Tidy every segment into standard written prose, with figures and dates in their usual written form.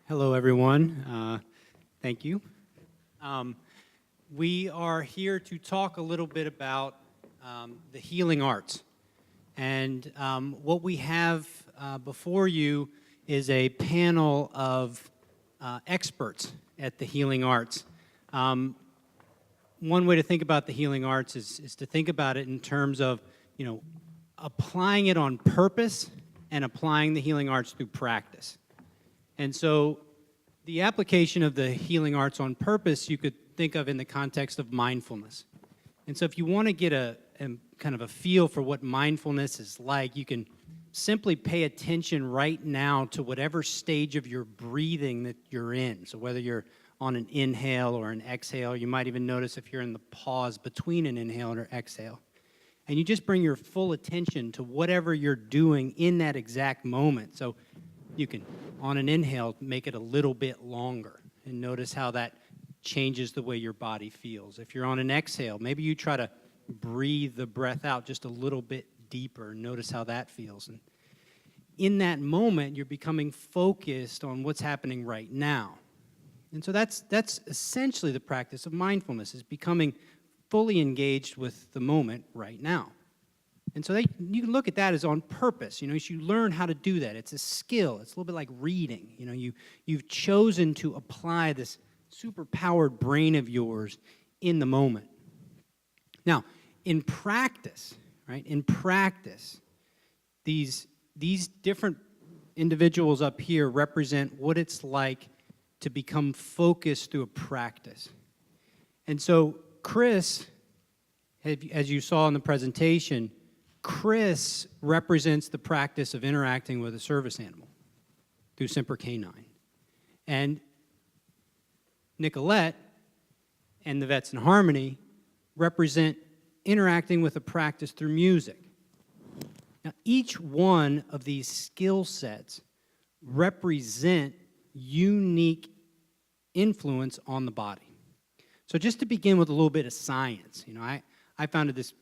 Hello, everyone. Thank you. Um, we are here to talk a little bit about the healing arts. And what we have before you is a panel of experts at the healing arts. Um, One way to think about the healing arts is to think about it in terms of, applying it on purpose and applying the healing arts through practice. And so the application of the healing arts on purpose you could think of in the context of mindfulness. And so if you want to get a kind of a feel for what mindfulness is like, you can simply pay attention right now to whatever stage of your breathing that you're in. So whether you're on an inhale or an exhale, you might even notice if you're in the pause between an inhale and an exhale. And you just bring your full attention to whatever you're doing in that exact moment. So you can, on an inhale, make it a little bit longer and notice how that changes the way your body feels. If you're on an exhale, maybe you try to breathe the breath out just a little bit deeper and notice how that feels. And in that moment, you're becoming focused on what's happening right now. And so that's essentially the practice of mindfulness, is becoming fully engaged with the moment right now. And so you can look at that as on purpose. You learn how to do that. It's a skill. It's a little bit like reading. You've chosen to apply this super-powered brain of yours in the moment. Now, in practice, right? In practice, these different individuals up here represent what it's like to become focused through a practice. And so Chris, as you saw in the presentation, Chris represents the practice of interacting with a service animal through Semper Canine. And Nicolette and the Vets in Harmony represent interacting with a practice through music. Now, each one of these skill sets represent unique influence on the body. So just to begin with a little bit of science, I founded this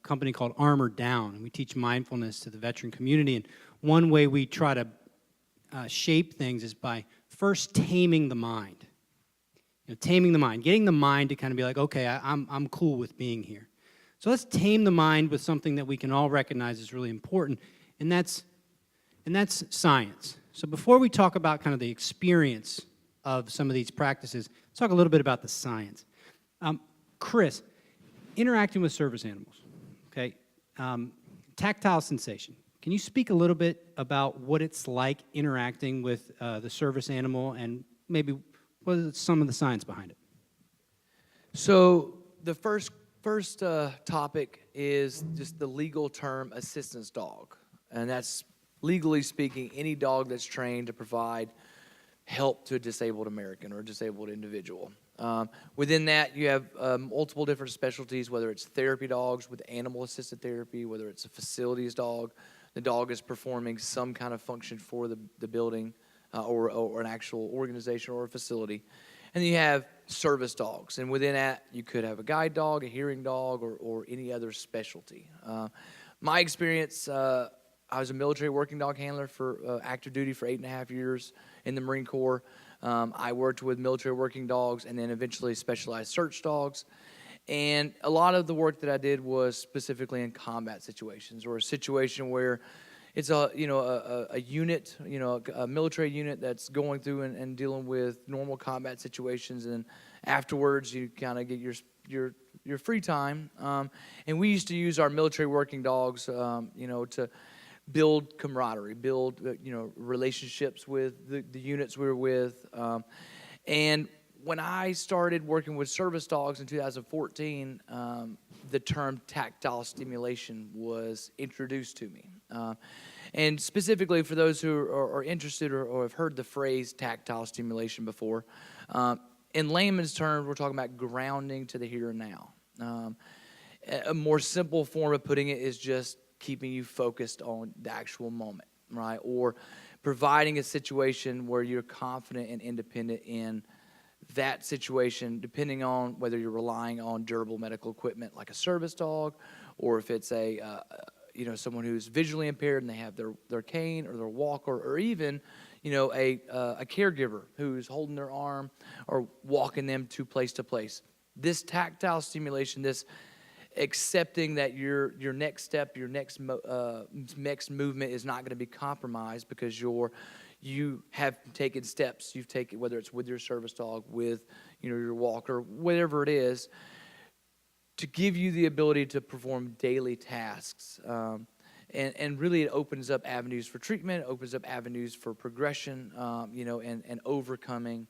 company called Armor Down, and we teach mindfulness to the veteran community. And one way we try to shape things is by first taming the mind. Taming the mind, getting the mind to kind of be like, okay, I'm cool with being here. So let's tame the mind with something that we can all recognize is really important, and that's science. So before we talk about kind of the experience of some of these practices, let's talk a little bit about the science. Chris, interacting with service animals, okay? Tactile sensation. Can you speak a little bit about what it's like interacting with the service animal, and maybe what is some of the science behind it? So the first topic is just the legal term assistance dog. And that's, legally speaking, any dog that's trained to provide help to a disabled American or a disabled individual. Within that, you have multiple different specialties, whether it's therapy dogs with animal-assisted therapy, whether it's a facilities dog. The dog is performing some kind of function for the building or an actual organization or a facility. And then you have service dogs. And within that, you could have a guide dog, a hearing dog, or any other specialty. My experience, I was a military working dog handler for active duty for 8.5 years in the Marine Corps. I worked with military working dogs and then eventually specialized search dogs. And a lot of the work that I did was specifically in combat situations, or a situation where it's a unit, a military unit that's going through and dealing with normal combat situations, and afterwards you kind of get your free time. And we used to use our military working dogs, to build camaraderie, build relationships with the units we were with. And when I started working with service dogs in 2014, the term tactile stimulation was introduced to me. And specifically for those who are interested or have heard the phrase tactile stimulation before, in layman's terms, we're talking about grounding to the here and now. A more simple form of putting it is just keeping you focused on the actual moment, right? Or providing a situation where you're confident and independent in that situation, depending on whether you're relying on durable medical equipment like a service dog, or if it's someone who's visually impaired and they have their cane or their walker, or even a caregiver who's holding their arm or walking them to place. This tactile stimulation, this accepting that your next step, your next movement is not going to be compromised because you have taken steps. You've taken, whether it's with your service dog, with your walker, whatever it is, to give you the ability to perform daily tasks. And really it opens up avenues for treatment, opens up avenues for progression, and overcoming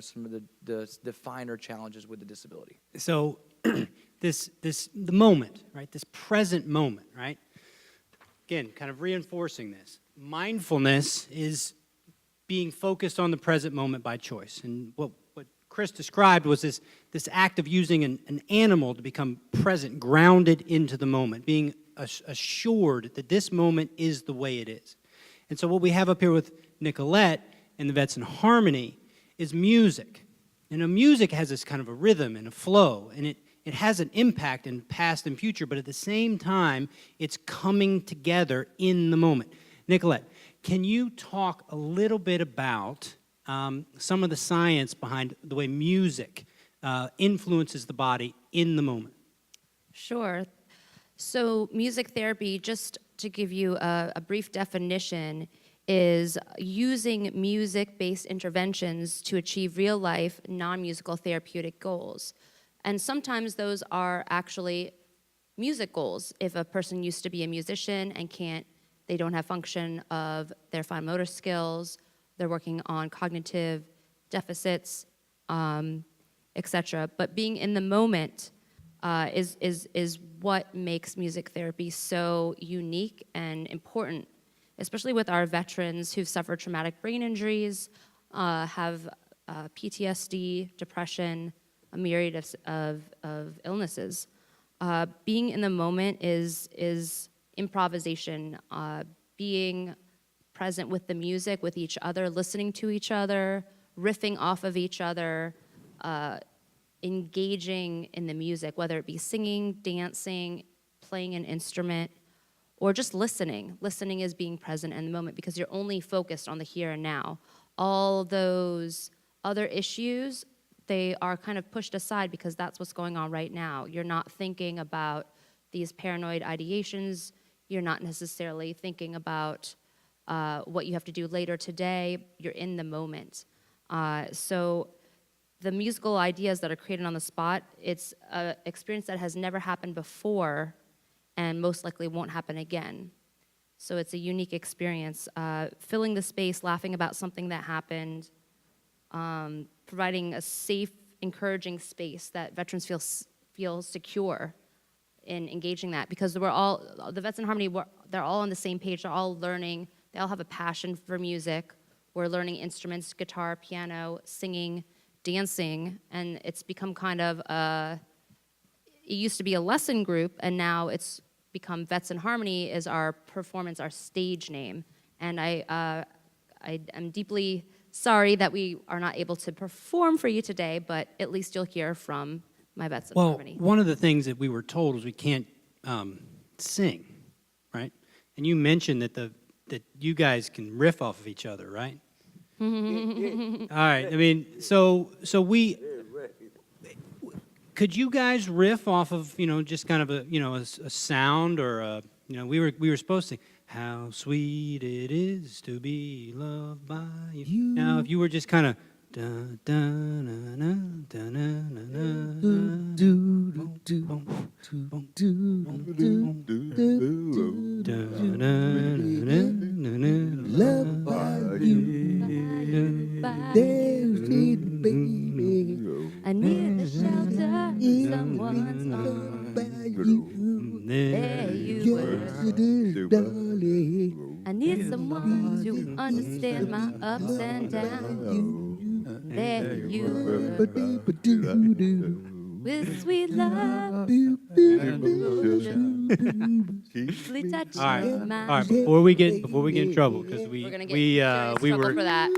some of the finer challenges with the disability. So the moment, right? This present moment, right? Again, kind of reinforcing this. Mindfulness is being focused on the present moment by choice. And what Chris described was this act of using an animal to become present, grounded into the moment, being assured that this moment is the way it is. And so what we have up here with Nicolette and the Vets in Harmony is music. And music has this kind of a rhythm and a flow, and it has an impact in past and future, but at the same time, it's coming together in the moment. Nicolette, can you talk a little bit about some of the science behind the way music influences the body in the moment? Sure. So music therapy, just to give you a brief definition, is using music-based interventions to achieve real-life, non-musical therapeutic goals. And sometimes those are actually music goals. If a person used to be a musician and they don't have function of their fine motor skills, they're working on cognitive deficits, etc. But being in the moment is what makes music therapy so unique and important, especially with our veterans who've suffered traumatic brain injuries, have PTSD, depression, a myriad of illnesses. Being in the moment is improvisation, being present with the music, with each other, listening to each other, riffing off of each other, engaging in the music, whether it be singing, dancing, playing an instrument, or just listening. Listening is being present in the moment because you're only focused on the here and now. All those other issues, they are kind of pushed aside because that's what's going on right now. You're not thinking about these paranoid ideations. You're not necessarily thinking about what you have to do later today. You're in the moment. So the musical ideas that are created on the spot, it's an experience that has never happened before and most likely won't happen again. So it's a unique experience. Filling the space, laughing about something that happened, providing a safe, encouraging space that veterans feel secure in engaging that, because the Vets in Harmony, they're all on the same page. They're all learning. They all have a passion for music. We're learning instruments, guitar, piano, singing, dancing, and it's become kind of it used to be a lesson group, and now it's become Vets in Harmony is our performance, our stage name. And I am deeply sorry that we are not able to perform for you today, but at least you'll hear from my Vets in Harmony. Well, one of the things that we were told was we can't sing, right? And you mentioned that you guys can riff off of each other, right? All right. I mean, so we could you guys riff off of just kind of a sound or we were supposed to sing, how sweet it is to be loved by you. Now if you were just kind of da da na na da na na na do do do do do do love by you. There's sweet baby. I need a shelter, someone's Love by arms. you. There you Yes, were. it is, darling. I need someone to understand my ups and downs. There you were, Ba-dee-ba-doo-doo. with sweet love, sweetly touching All right, my. all right. Before we get in trouble, because We're gonna get we serious trouble were for that.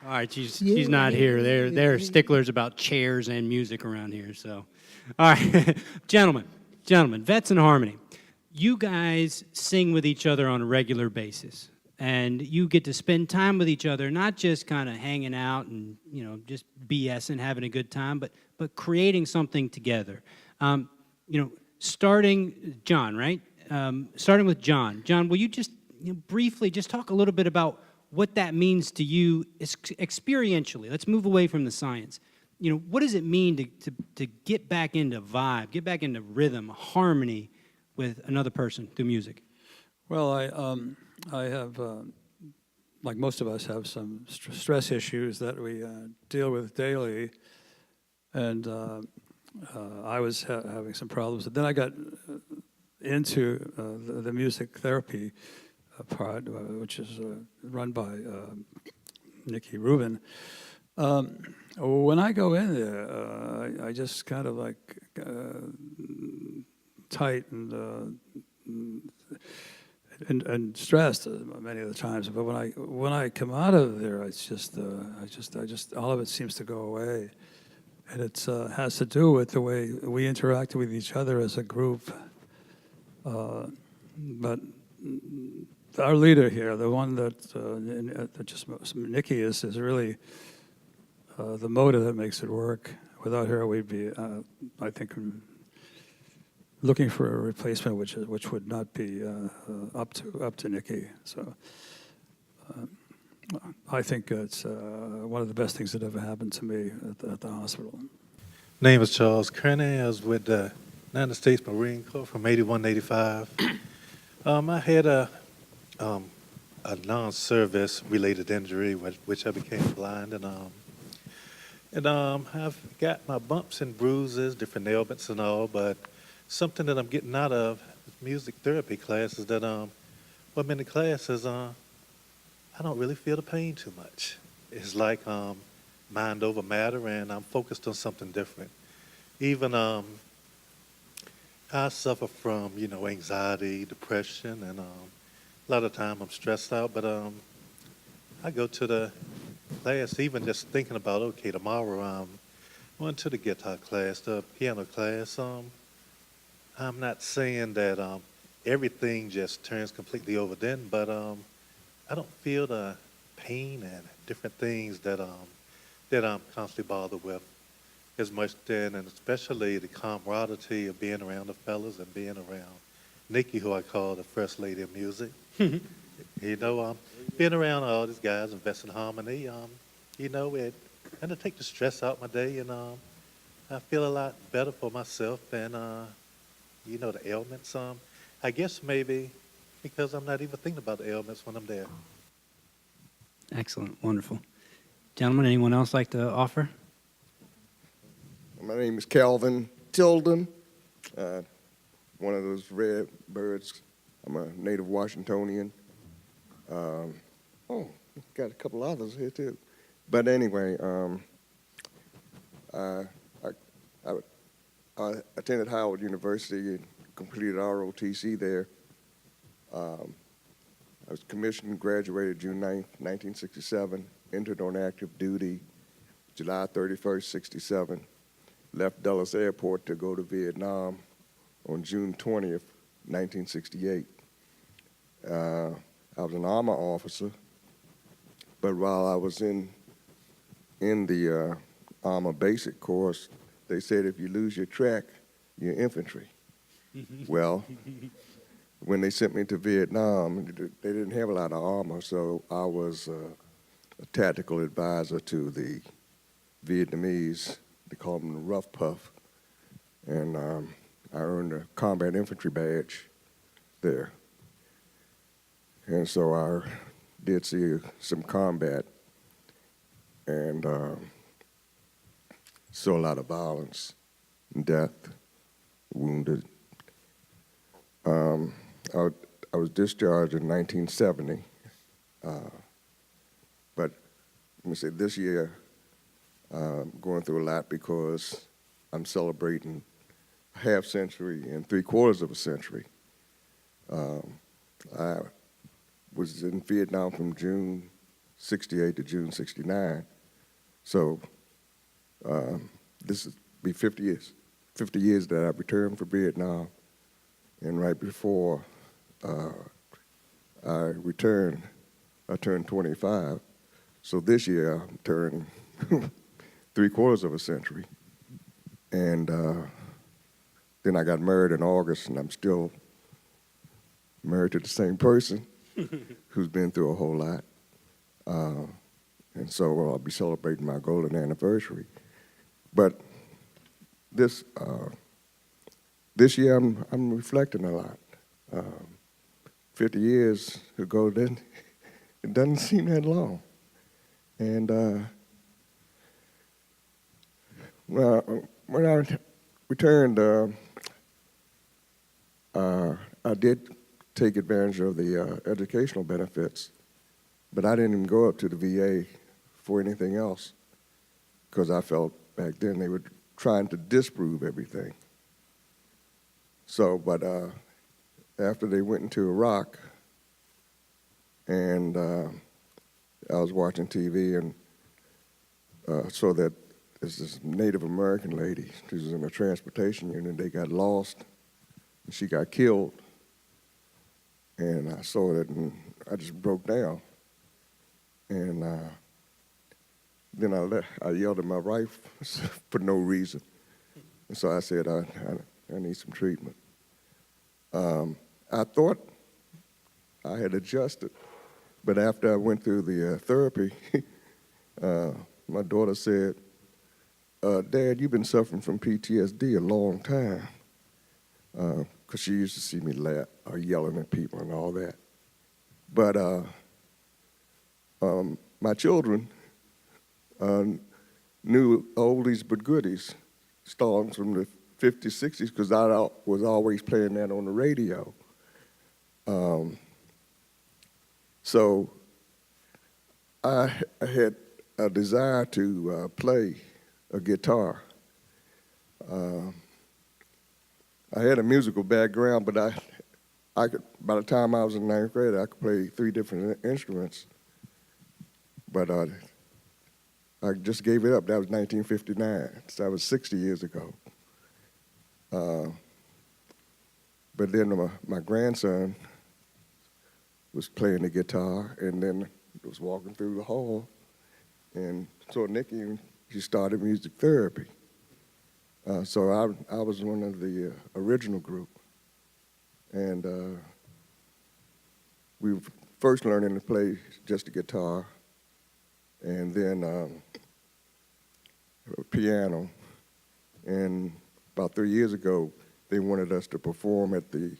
all right. She's not here. They're sticklers about chairs and music around here. So, all right, gentlemen, Vets in Harmony, you guys sing with each other on a regular basis. and you get to spend time with each other, not just kind of hanging out and just BSing, having a good time, but creating something together. Starting John, right? Starting with John. John, will you just briefly just talk a little bit about what that means to you experientially? Let's move away from the science. What does it mean to get back into vibe, get back into rhythm, harmony with another person through music? Well, I have, like most of us, have some stress issues that we deal with daily, and I was having some problems. And then I got into the music therapy part, which is run by Nikki Rubin. When I go in there, I just kind of like tight and stressed many of the times. But when I come out of there, it's just all of it seems to go away, and it has to do with the way we interact with each other as a group. But our leader here, the one that just Nikki is really the motor that makes it work. Without her, we'd be, I think, looking for a replacement, which would not be up to Nikki. So I think it's one of the best things that ever happened to me at the hospital. Name is Charles Kearney. I was with the United States Marine Corps from 81 to 85. I had a non-service related injury, which I became blind, and I've got my bumps and bruises, different ailments and all, but something that I'm getting out of music therapy class is that when I'm in the classes, I don't really feel the pain too much. It's like mind over matter, and I'm focused on something different. Even I suffer from anxiety, depression, and a lot of time I'm stressed out. But I go to the class, even just thinking about tomorrow I'm going to the guitar class, the piano class. I'm not saying that everything just turns completely over then, but I don't feel the pain and different things that I'm constantly bothered with as much then, and especially the camaraderie of being around the fellas and being around Nikki, who I call the first lady of music. Being around all these guys, Invest in Harmony, it kind of take the stress out my day, and I feel a lot better for myself and the ailments. I guess maybe because I'm not even thinking about the ailments when I'm there. Excellent, wonderful. Gentlemen, anyone else like to offer? My name is Calvin Tilden, one of those red birds. I'm a native Washingtonian. Got a couple others here too. But anyway, I attended Howard University and completed ROTC there. I was commissioned, graduated June 9th, 1967, entered on active duty July 31st, 67, left Dulles Airport to go to Vietnam on June 20th, 1968. I was an armor officer, but while I was in the armor basic course, they said if you lose your track, you're infantry. Well, when they sent me to Vietnam, they didn't have a lot of armor, so I was a tactical advisor to the Vietnamese. They called them the Rough Puff, and I earned a combat infantry badge there. And so I did see some combat and saw a lot of violence, death, wounded. I was discharged in 1970, but let me say this year I'm going through a lot because I'm celebrating a half century and 3/4 of a century. I was in Vietnam from June 68 to June 69, so this will be 50 years. 50 years that I returned from Vietnam, and right before I returned, I turned 25. So this year I'm turning 3/4 of a century. And then I got married in August, and I'm still married to the same person who's been through a whole lot. And so I'll be celebrating my golden anniversary. But this year I'm reflecting a lot. 50 years ago, then it doesn't seem that long. And when I returned, I did take advantage of the educational benefits, but I didn't even go up to the VA for anything else because I felt back then they were trying to disprove everything. So, but after they went into Iraq, and I was watching TV and saw that there's this Native American lady. She was in a transportation unit. They got lost, and she got killed. And I saw that, and I just broke down. And then I yelled at my wife for no reason. And so I said, I need some treatment. I thought I had adjusted, but after I went through the therapy, my daughter said, Dad, you've been suffering from PTSD a long time, because she used to see me yelling at people and all that. But my children knew oldies but goodies, starting from the 50s, 60s, because I was always playing that on the radio. So I had a desire to play a guitar. I had a musical background, but I could, by the time I was in ninth grade, I could play 3 different instruments. But I just gave it up. That was 1959, so that was 60 years ago. But then my grandson was playing the guitar, and then was walking through the hall, and saw Nikki, and she started music therapy. So I was one of the original group, and we were first learning to play just the guitar, and then piano. And about 3 years ago, they wanted us to perform at the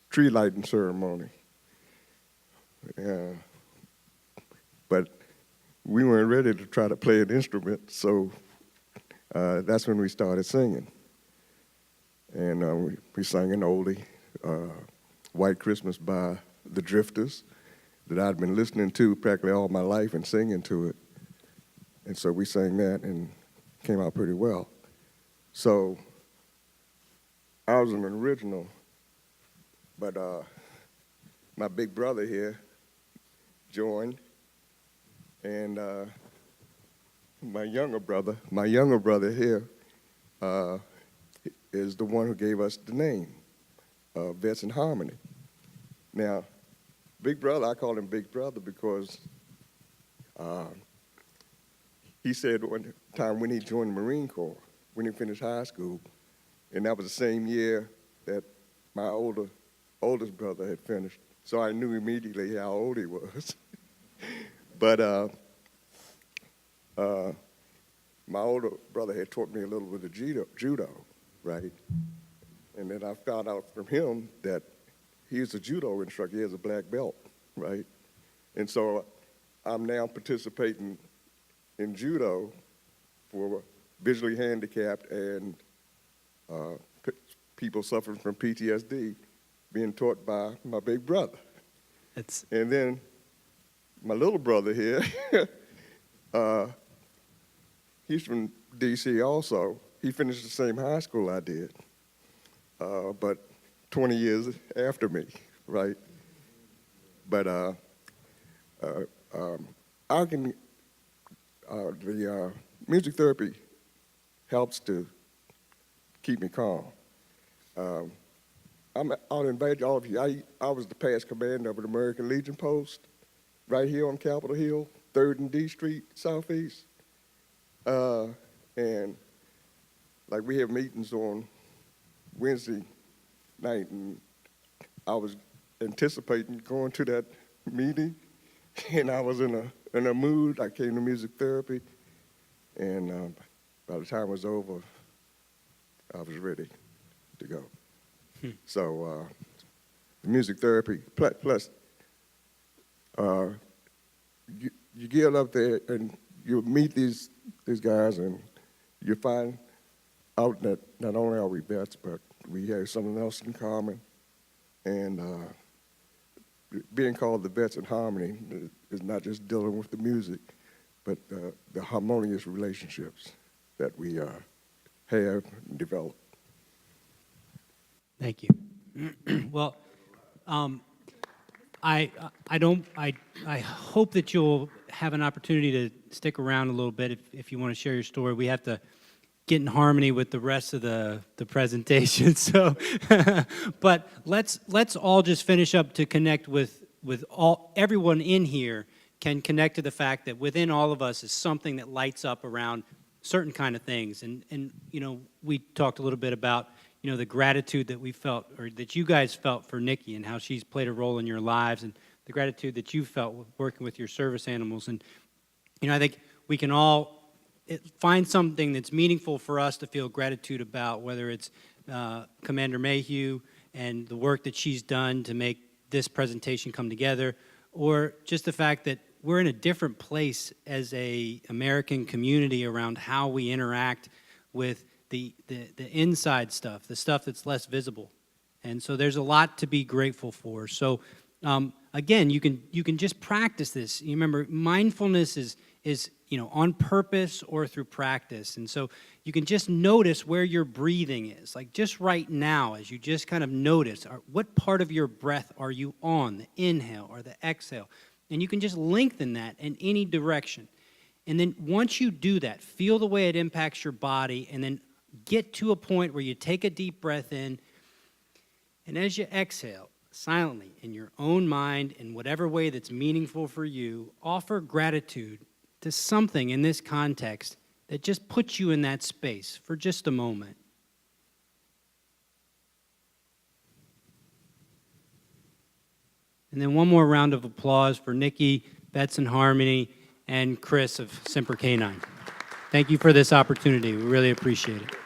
tree lighting ceremony. But we weren't ready to try to play an instrument, so that's when we started singing. And we sang an oldie, White Christmas by the Drifters, that I'd been listening to practically all my life and singing to it. And so we sang that and came out pretty well. So I was an original, but my big brother here joined, and my younger brother here is the one who gave us the name, Vets in Harmony. Now, Big Brother, I call him Big Brother because he said one time when he joined the Marine Corps, when he finished high school, and that was the same year that my oldest brother had finished. So I knew immediately how old he was. But my older brother had taught me a little bit of judo, right? And then I found out from him that he's a judo instructor. He has a black belt, right? And so I'm now participating in judo for visually handicapped and people suffering from PTSD, being taught by my big brother. And then my little brother here, he's from D.C. also. He finished the same high school I did, but 20 years after me, right? But the music therapy helps to keep me calm. I'll invite all of you. I was the past commander of an American Legion post right here on Capitol Hill, 3rd and D Street, Southeast. And like we have meetings on Wednesday night, and I was anticipating going to that meeting, and I was in a mood. I came to music therapy, and by the time it was over, I was ready to go. So music therapy, plus you get up there and you meet these guys, and you find out that not only are we vets, but we have something else in common. And being called the Vets in Harmony is not just dealing with the music, but the harmonious relationships that we have and developed. Thank you. Well, I hope that you'll have an opportunity to stick around a little bit if you want to share your story. We have to get in harmony with the rest of the presentation. So, but let's all just finish up to connect with everyone in here can connect to the fact that within all of us is something that lights up around certain kind of things. And you know, we talked a little bit about, you know, the gratitude that we felt, or that you guys felt for Nikki and how she's played a role in your lives, and the gratitude that you felt working with your service animals. And, you know, I think we can all find something that's meaningful for us to feel gratitude about, whether it's Commander Mayhew and the work that she's done to make this presentation come together, or just the fact that we're in a different place as a American community around how we interact with the inside stuff, the stuff that's less visible. And so there's a lot to be grateful for. So again, you can just practice this. You remember, mindfulness is you know, on purpose or through practice. And so you can just notice where your breathing is. Like just right now, as you just kind of notice, what part of your breath are you on, the inhale or the exhale? And you can just lengthen that in any direction. And then once you do that, feel the way it impacts your body, and then get to a point where you take a deep breath in, and as you exhale, silently, in your own mind, in whatever way that's meaningful for you, offer gratitude to something in this context that just puts you in that space for just a moment. And then one more round of applause for Nikki, Vets in Harmony, and Chris of Semper Canine. Thank you for this opportunity. We really appreciate it.